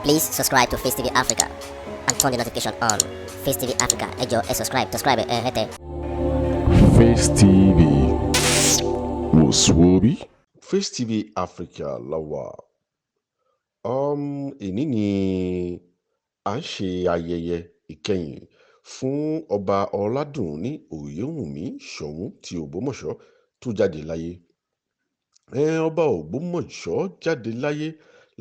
Please subscribe to Face TV Africa and turn the notification on. Face TV Africa, ẹ jọ̀ọ́, subscribe, hete. Face TV Muswobi. Face TV Africa lawa. Èní ni à ń ṣe ayẹyẹ ìkẹyìn fún ọba Ọládùnní Oyèwùnmí Ṣọ̀ún ti Ògbómọ̀ṣọ́ tó jáde láyé. Ọba Ògbómọ̀ṣọ́ jáde láyé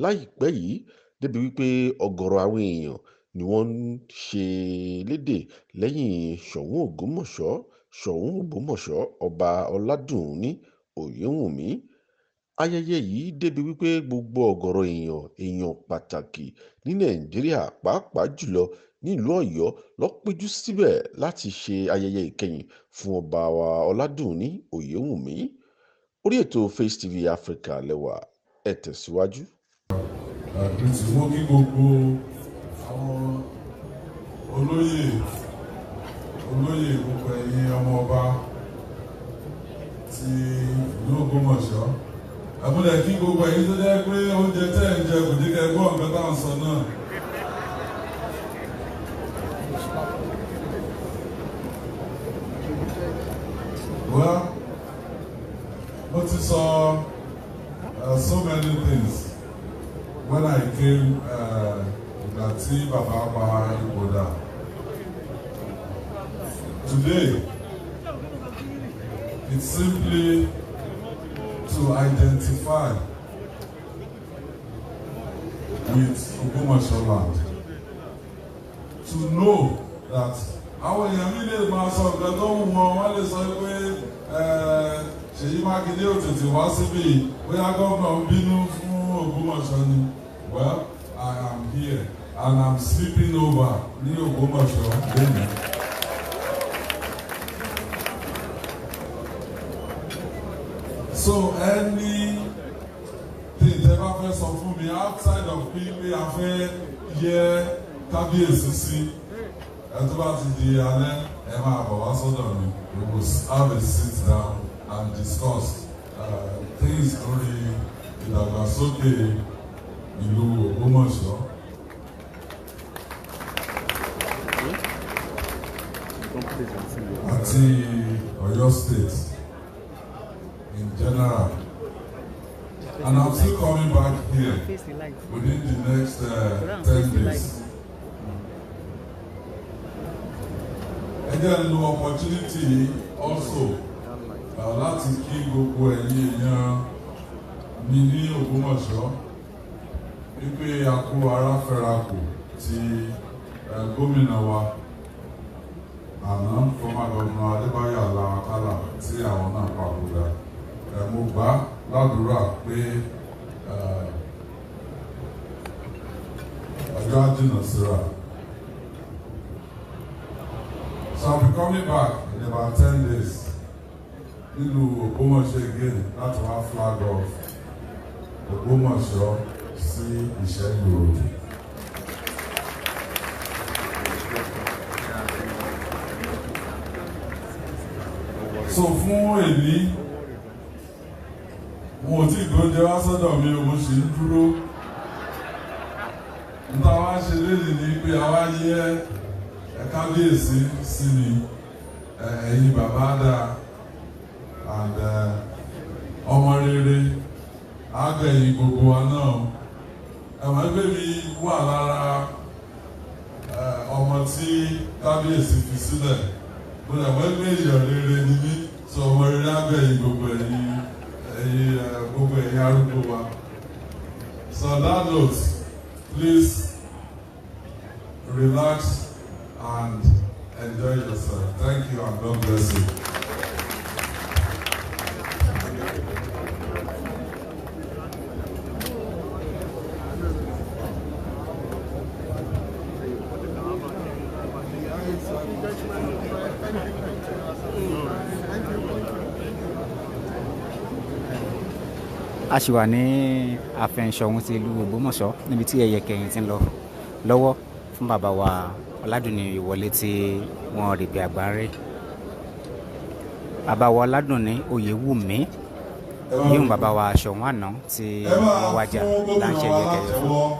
láìpẹ́ yìí débi wípé ọ̀gọ̀rọ̀ àwọn èèyàn ni wọ́n ń ṣe lédè lẹ́yìn Ṣọ̀ún Ògbómọ̀ṣọ́ ọba Ọládùnní Oyèwùnmí. Ayẹyẹ yìí débi wípé gbogbo ọ̀gọ̀rọ̀ èèyàn pàtàkì ní Nàìjíríà pàápàá jùlọ nílùú Ọ̀yọ́ ló péjú síbẹ̀ láti ṣe ayẹyẹ ìkẹyìn fún ọba wa Ọládùnní Oyèwùnmí. Orí ètò Face TV Africa lẹ́wà, ẹ tẹ̀síwájú. Àgbẹ̀tì wọ́n kí gbogbo àwọn olóyè gbogbo ẹ̀yin ọmọ ọba ti ìlú Ògbómọ̀ṣọ́. Àbúlẹ̀ kí gbogbo ẹ̀yin tó jẹ́ pé oúnjẹ tẹ́ ẹ̀ ń jẹ kò dé kẹ́gbọ́n nǹkan táwọn sọ náà. Well, what is so many things when I came Gati Baba Iboda. Today, it's simply to identify with Ogbomoso land, to know that àwọn èèyàn mi lè máa sọ nǹkan tó wù wọ́n lè sọ pé Seyi Makinde ò tètè wá síbí bóyá gómìnà ń bínú fún Ògbómọ̀ṣọ́ ni. Well, I am here and I'm sleeping over ní Ògbómọ̀ṣọ́ lónìí. So anything tẹ́ bá fẹ́ sọ fún mi outside of pé a fẹ́ yẹ kábíyèsí sí. And to the Emma Babasodon, we will have a sit down and discuss things lórí ìdàgbàsókè ìlú Ògbómọ̀ṣọ́. Àti Ọ̀yọ́ State in general. And I'm still coming back here within the next 10 days. Again, no opportunity also láti kí gbogbo ẹ̀yin èèyàn mi ní Ògbómọ̀ṣọ́ wípé a kú ara fẹ́rakù ti gómìnà wa àná former governor Adébáyọ̀ Aláwakálà tí àwọn náà papòdà. Mo gbà ládùúrà pé ọjọ́ àjìnà síra. So I'll be coming back in about 10 days. Nílùú Ògbómọ̀ṣọ́ again láti wá flag off Ògbómọ̀ṣọ́ sí Ìṣẹ́gun Road. So fún èmi, mo ti gbóúnjẹ wá sọ́dọ̀ mi, mo sì ń dúró. Níta wá ṣe léde ní pé àwa yẹ kábíyèsí sí ni ẹ̀yin bàbá dáa and ọmọ rere àgbẹ̀yìn gbogbo wa náà. Ẹ̀wọ̀n ẹgbẹ́ mi wà lára ọmọ tí kábíyèsí fi sílẹ̀. Mo lè wọ́n ẹgbẹ́ èèyàn rere ni mí, sọ ọmọ rere àgbẹ̀yìn gbogbo ẹ̀yin arúgbó wa. So on that note, please relax and enjoy yourself. Thank you and God bless you. A ṣì wà ní ààfin Ṣọ̀ún ti ìlú Ògbómọ̀ṣọ́ níbi tí ẹ̀yẹ kẹyìn ti ń lọ lọ́wọ́ fún bàbá wa Ọládùnní ìwọlé tí wọ́n rí bí àgbáre. Bàbá wa Ọládùnní Oyèwùnmí yíyún bàbá wa Ṣọ̀ún àná tí wọ́n wájà láṣẹ ẹ̀yẹ kẹyìn fún.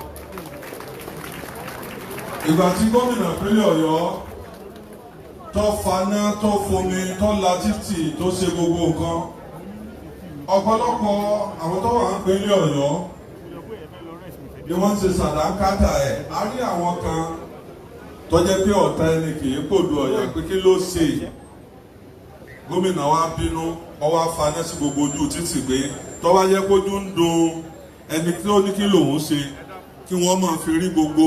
ìgbà tí gómìnà ìpínlẹ̀ Ọ̀yọ́ tó faná tó fomi tó la títì tó ṣe gbogbo nǹkan ọ̀pọ̀lọpọ̀ àwọn tó wà ń pínlẹ̀ Ọ̀yọ́ ni wọ́n ń ṣe sàdánkátà ẹ̀. A rí àwọn kan tó jẹ́ pé ọ̀tá ẹni kì í pòdù Ọ̀yọ́ pé kí ló ṣe gómìnà wa bínú ọwọ́ afaná sí gbogbo ojú títì pé tó bá yẹ kójú ń dùn ẹni tí ó ní kí lòun ṣe kí wọ́n máa fi rí gbogbo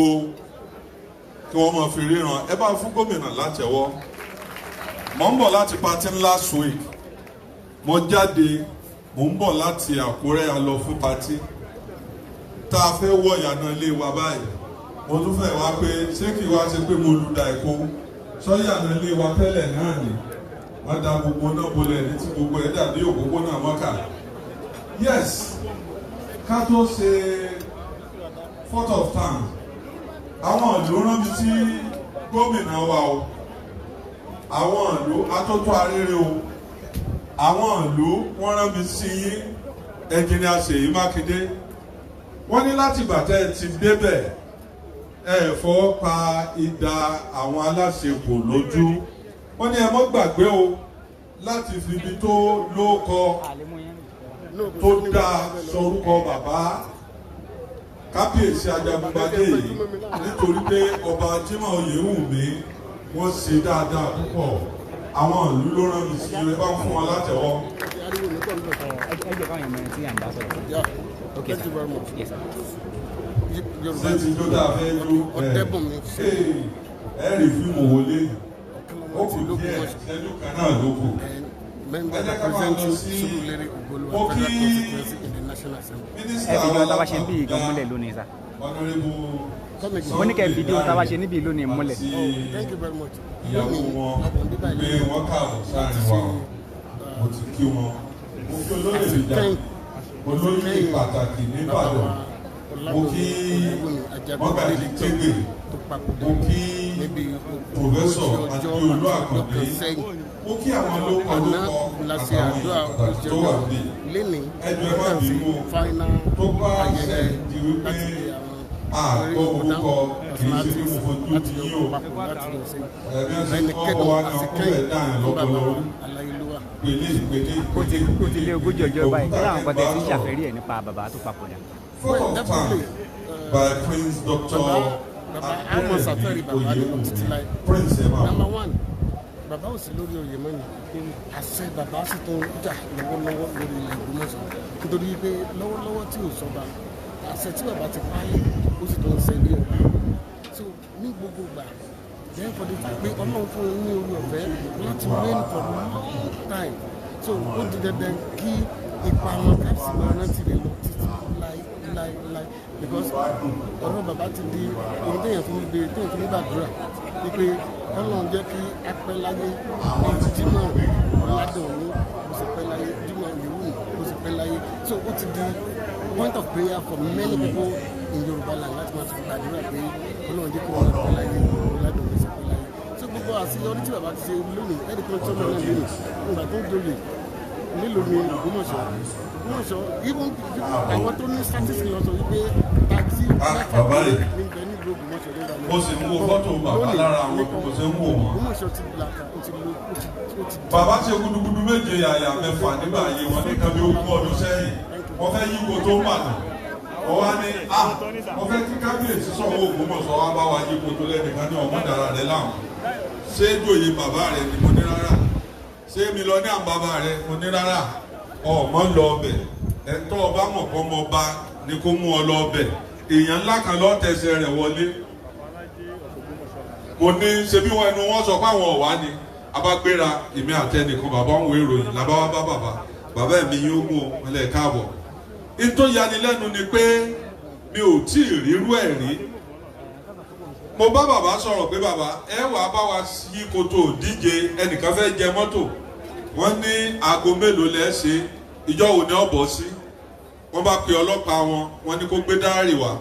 kí wọ́n máa fi ríran. Ẹ bá fún gómìnà látẹ̀wọ́. Mo ń bọ̀ láti party last week, mo jáde mo ń bọ̀ láti Àkúrẹ́ a lọ fún party tá a fẹ́ wọ̀ ìyànà ilé wa báyìí. Mo tún fẹ́ wá pé ṣé kí wá ṣe pé mo lu da èkó sọ́yànà ilé wa tẹ́lẹ̀ náà ni wọ́n da gbogbo náà bolẹ̀ ní tí gbogbo ẹ̀ dàbí òpópónà Mọ́kà. Yes, ká tó ṣe 4th of town àwọn ìlú rán mi sí gómìnà wa o, àwọn ìlú atótó arére o, àwọn ìlú wọ́n rán mi sí yín ẹnjìnìà Seyi Makinde. Wọ́n ní láti gbàtẹ́ ti débẹ̀ ẹ fọwọ́ pa idà àwọn aláṣepò lójú. Wọ́n ní ẹ mọ́ gbàgbé o láti fi ibi tó lóko tó dá sorúkọ bàbá kábíyèsí Ajagungbadé yìí nítorí pé ọba Jimoh Oyewumi wọ́n ṣe dáadáa púpọ̀. Àwọn ìlú ló rán mi sí ẹ bá fún wọn látẹ̀wọ́. Thank you very much. Yes, sir. Ṣé ti tó dáa fẹ́ jó ẹ rí fíìmù wọlé ó kù díẹ̀ ẹnu kan náà ló kù. Member represent you Surulere Ogbolua Federal Constituency in the National Assembly. Ẹ fi jọ táwa ṣe ń bí ìgan múlẹ̀ lónìí sá. Mo ní kẹ́ fídíò táwa ṣe níbi lónìí múlẹ̀. Thank you very much. Ìyàwó wọn gbé wọn káàbọ̀ sáàrin wa mo ti kí wọn. Mo kí olóyè ìjà olóyè pàtàkì nìbàdàn. Mo kí mọ́gàjì Tégbè. Mo kí pòfẹ́sọ̀ Adéolú Àkàndé. Mo kí àwọn olóko àtàwọn ìpàtàkì tó wà bí. Ẹjọ́ ẹ má bínú tó bá ṣe di wípé àgbọ̀ orúkọ kìí ṣe bí mo fojú ti yí o. Ẹ̀mí ẹ̀sìn kọ́ wa ní ọkùnrin ẹ̀ dáhùn lọ́pọ̀lọpọ̀. Ó ti lé ogójì ọjọ́ báyìí kí láwọn pàtẹ́ tí ń ṣàfẹ́rí ẹ̀ nípa bàbá tó papòdà. 4th of town by Prince Dr. Adéyẹmí Oyewumi Prince Emma. Number one, bàbá ò sí lórí oyè mọ́ni. Àṣẹ bàbá sì tó ń jà lọ́wọ́lọ́wọ́ lórí ilẹ̀ Ògbómọ̀ṣọ́. Nítorí pé lọ́wọ́lọ́wọ́ tí ò sọba, àṣẹ tí bàbá ti páyé ó sì tó ń ṣẹlẹ̀ ọ̀la. So ní gbogbo ìgbà, then for the fact pé Ọlọ́run fún un ní orí ọ̀fẹ́ láti reign for a long time. So ó di dandan kí ipa wọn káàsì máa rántí rẹ̀ lọ títí láì because ọ̀rọ̀ bàbá ti di ohun téèyàn fún mi téèyàn fún mi gbàdúrà wípé Ọlọ́run jẹ́ kí apẹ́ láyé ní Jimoh Ọládùnní kò sì pẹ́ láyé Jimoh Oyewumi kò sì pẹ́ láyé. So ó ti di point of prayer for many people in Yorùbá land láti máa fi gbàdúrà pé Ọlọ́run jẹ́ kí wọ́n pẹ́ láyé Ọládùnní sì pẹ́ láyé. So gbogbo àṣeyọrí tí bàbá ti ṣe lónìí ẹnì kan tó lọ́nà lónìí nígbà tó ń dolè nílùú ní Ògbómọ̀ṣọ́ even àwọn tó ní statistics lọ sọ wípé taxi bàbá rẹ̀ ní bẹ nílùú Ògbómọ̀ṣọ́ ló mo sì ń wo fọ́tò bàbá lára àwọn kò sì ń wò wọ́n. Ògbómọ̀ṣọ́ ti la ó ti bàbá ṣe gudugudu méje yàyà mẹ́fà nígbà yìí wọn ní kan bí ogún ọdún sẹ́yìn wọ́n fẹ́ yíwo tó ń bàdàn wọ́n wá ní wọ́n fẹ́ kí kábíyèsí sọ̀rọ̀ Ògbómọ̀ṣọ́ wá bá wa yíwo tó lẹ́nìkan ní ọmọ dára rẹ̀ láwọn ṣé dòye bàbá rẹ̀ ni mo ní rárá ṣé mi lọ ní àbábá rẹ̀ mo ní rárá ọmọ lọ ọbẹ̀ ẹ̀tọ́ ọba mọ̀ kọ́ mọ bá ní kó mú ọ lọ ọbẹ̀ èèyàn ńlá kan lọ tẹsẹ̀ rẹ̀ wọlé mo ní ṣe bí wọn ẹnu wọn sọ pé àwọn ọ̀wá ni abágbéra èmi àtẹnìkan bàbá ń wo ìròyìn làbá wá bá bàbá mi yóò mú ọ lẹ káàbọ̀. ìtò yanilẹ́nu ni pé mi ò tí ì rírú ẹ̀ rí mo bá bàbá sọ̀rọ̀ pé bàbá ẹ wàá bá wa yí koto díje ẹnìkan fẹ́ jẹ mọ́tò wọ́n ní aago mélòó lẹ́ ṣe ìjọ wo ni ọ bọ̀ sí wọ́n bá pe ọlọ́pàá wọ́n ní kó gbé dáárì wá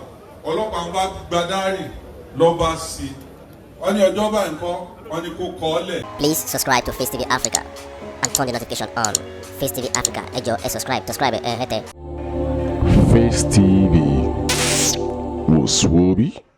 ọlọ́pàá wọn bá gba dáárì lọ́ bá sí wọ́n ní ọjọ́ báyìí ńkọ́ wọ́n ní kó kọ́ ọ́ lẹ̀. Please subscribe to Face TV Africa and turn the notification on. Face TV Africa ẹ jọ̀ọ́ ẹ subscribe ẹ hẹ́tẹ̀. Face TV was Swoby.